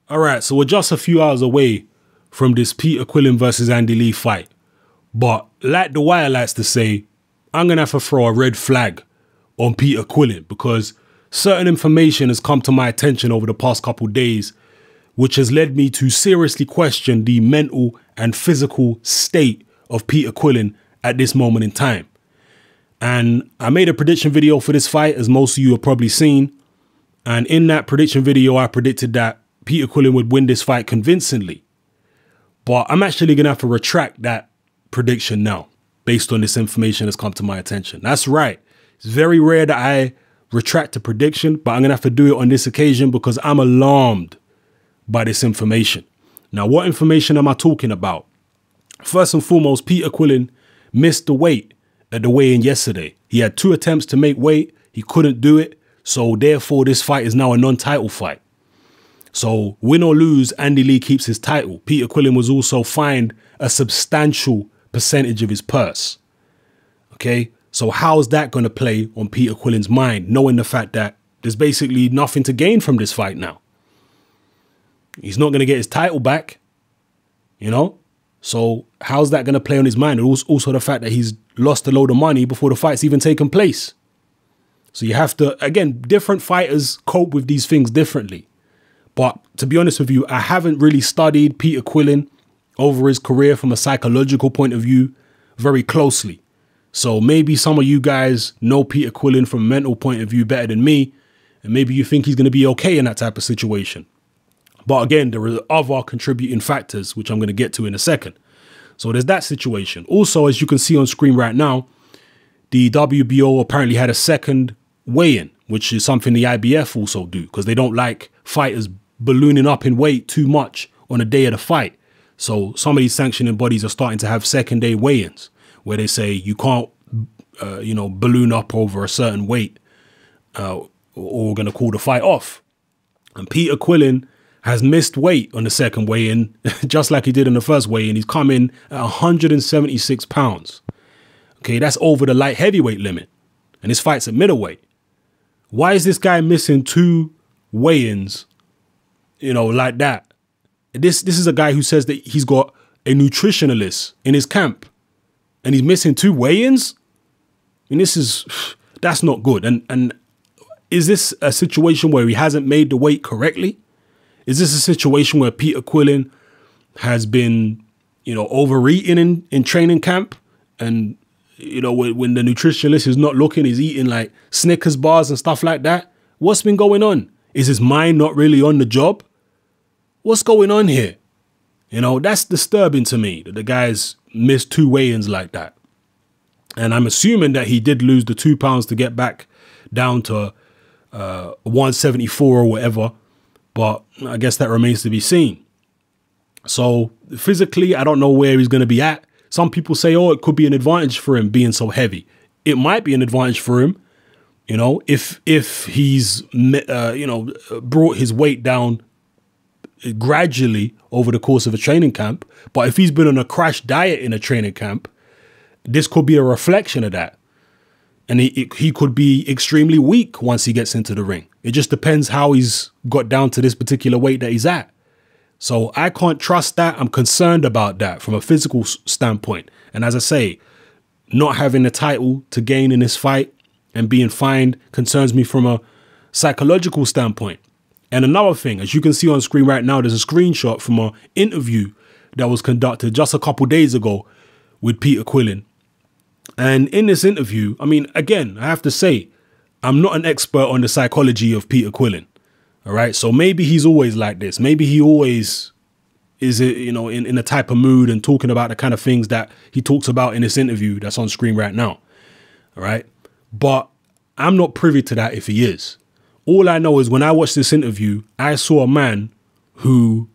All right, so we're just a few hours away from this Peter Quillin versus Andy Lee fight. But like The Wire likes to say, I'm going to have to throw a red flag on Peter Quillin because certain information has come to my attention over the past couple of days, which has led me to seriously question the mental and physical state of Peter Quillin at this moment in time. And I made a prediction video for this fight, as most of you have probably seen. And in that prediction video, I predicted that Peter Quillin would win this fight convincingly. But I'm actually going to have to retract that prediction now, based on this information that's come to my attention. That's right. It's very rare that I retract a prediction, but I'm going to have to do it on this occasion because I'm alarmed by this information. Now, what information am I talking about? First and foremost, Peter Quillin missed the weight at the weigh-in yesterday. He had 2 attempts to make weight. He couldn't do it. So therefore, this fight is now a non-title fight. So win or lose, Andy Lee keeps his title. Peter Quillin was also fined a substantial percentage of his purse. Okay, so how's that going to play on Peter Quillin's mind, knowing the fact that there's basically nothing to gain from this fight now? He's not going to get his title back, you know? So how's that going to play on his mind? And also the fact that he's lost a load of money before the fight's even taken place. So you have to, again, different fighters cope with these things differently. But to be honest with you, I haven't really studied Peter Quillin over his career from a psychological point of view very closely. So maybe some of you guys know Peter Quillin from a mental point of view better than me. And maybe you think he's going to be okay in that type of situation. But again, there are other contributing factors, which I'm going to get to in a second. So there's that situation. Also, as you can see on screen right now, the WBO apparently had a second weigh-in, which is something the IBF also do because they don't like fighters ballooning up in weight too much on the day of the fight. So some of these sanctioning bodies are starting to have second day weigh-ins where they say you can't, balloon up over a certain weight or we're going to call the fight off. And Peter Quillin has missed weight on the second weigh-in, just like he did in the first weigh-in. He's come in at 176 pounds. Okay, that's over the light heavyweight limit. And his fight's at middleweight. Why is this guy missing 2 weigh-ins, like that? This is a guy who says that he's got a nutritionalist in his camp and he's missing 2 weigh-ins. I mean, that's not good. And is this a situation where he hasn't made the weight correctly? Is this a situation where Peter Quillin has been, overeating in training camp? And, when the nutritionist is not looking, he's eating like Snickers bars and stuff like that. What's been going on? Is his mind not really on the job? What's going on here? That's disturbing to me that the guy's missed 2 weigh-ins like that. And I'm assuming that he did lose the 2 pounds to get back down to 174 or whatever. But I guess that remains to be seen. So physically, I don't know where he's going to be at. Some people say, oh, it could be an advantage for him being so heavy. It might be an advantage for him, if he's, brought his weight down gradually over the course of a training camp. But if he's been on a crash diet in a training camp, this could be a reflection of that. And he could be extremely weak once he gets into the ring. It just depends how he's got down to this particular weight that he's at. So I can't trust that. I'm concerned about that from a physical standpoint. And as I say, not having the title to gain in this fight and being fined concerns me from a psychological standpoint. And another thing, as you can see on screen right now, there's a screenshot from an interview that was conducted just a couple days ago with Peter Quillin. And in this interview, I mean, again, I have to say, I'm not an expert on the psychology of Peter Quillin. All right. So maybe he's always like this. Maybe he always is, in a type of mood and talking about the kind of things that he talks about in this interview that's on screen right now. All right. But I'm not privy to that if he is. All I know is when I watched this interview, I saw a man who,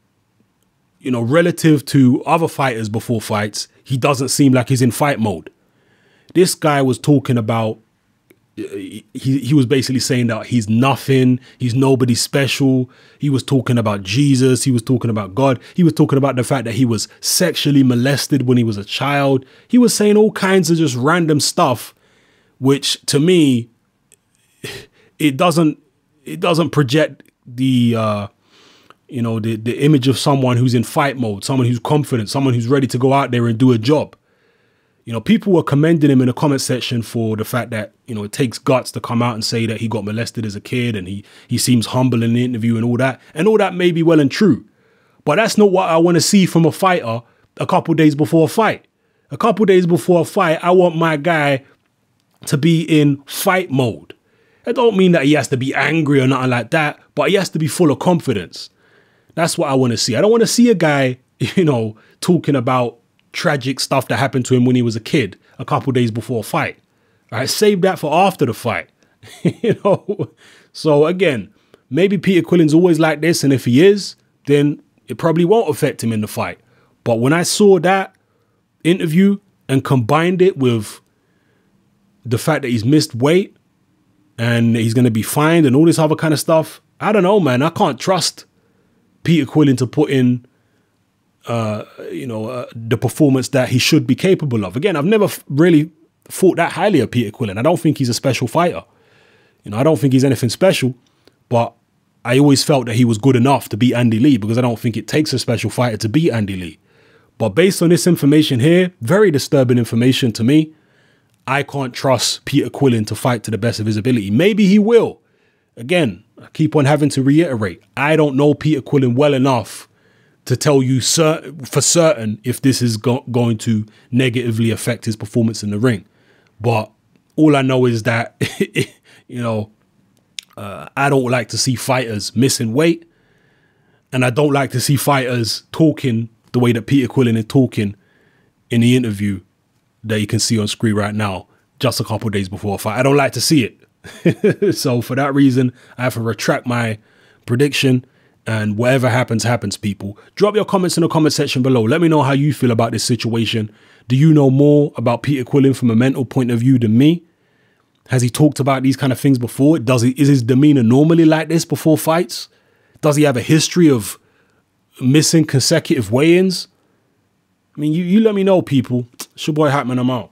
relative to other fighters before fights, he doesn't seem like he's in fight mode. This guy was talking about, he was basically saying that he's nothing, he's nobody special. He was talking about Jesus, he was talking about God. He was talking about the fact that he was sexually molested when he was a child. He was saying all kinds of just random stuff, which to me, it doesn't project the you know, the image of someone who's in fight mode, someone who's confident, someone who's ready to go out there and do a job. You know, people were commending him in the comment section for the fact that, you know, it takes guts to come out and say that he got molested as a kid and he seems humble in the interview and all that. And all that may be well and true. But that's not what I want to see from a fighter a couple days before a fight. A couple days before a fight, I want my guy to be in fight mode. That don't mean that he has to be angry or nothing like that, but he has to be full of confidence. That's what I want to see. I don't want to see a guy, you know, talking about tragic stuff that happened to him when he was a kid a couple days before a fight. All right, save that for after the fight. You know, so again, maybe Peter Quillin's always like this, and if he is, then it probably won't affect him in the fight. But when I saw that interview and combined it with the fact that he's missed weight and he's going to be fined and all this other kind of stuff, I don't know, man. I can't trust Peter Quillin to put in the performance that he should be capable of. Again, I've never really thought that highly of Peter Quillin. I don't think he's a special fighter. You know, I don't think he's anything special, but I always felt that he was good enough to beat Andy Lee because I don't think it takes a special fighter to beat Andy Lee. But based on this information here, very disturbing information to me, I can't trust Peter Quillin to fight to the best of his ability. Maybe he will. Again, I keep on having to reiterate, I don't know Peter Quillin well enough to tell you for certain if this is going to negatively affect his performance in the ring. But all I know is that, you know, I don't like to see fighters missing weight. And I don't like to see fighters talking the way that Peter Quillin is talking in the interview that you can see on screen right now, just a couple of days before a fight. I don't like to see it. So for that reason, I have to retract my prediction. And whatever happens, happens, people. Drop your comments in the comment section below. Let me know how you feel about this situation. Do you know more about Peter Quillin from a mental point of view than me? Has he talked about these kind of things before? Is his demeanor normally like this before fights? Does he have a history of missing consecutive weigh-ins? I mean, you let me know, people. It's your boy Hatman, I'm out.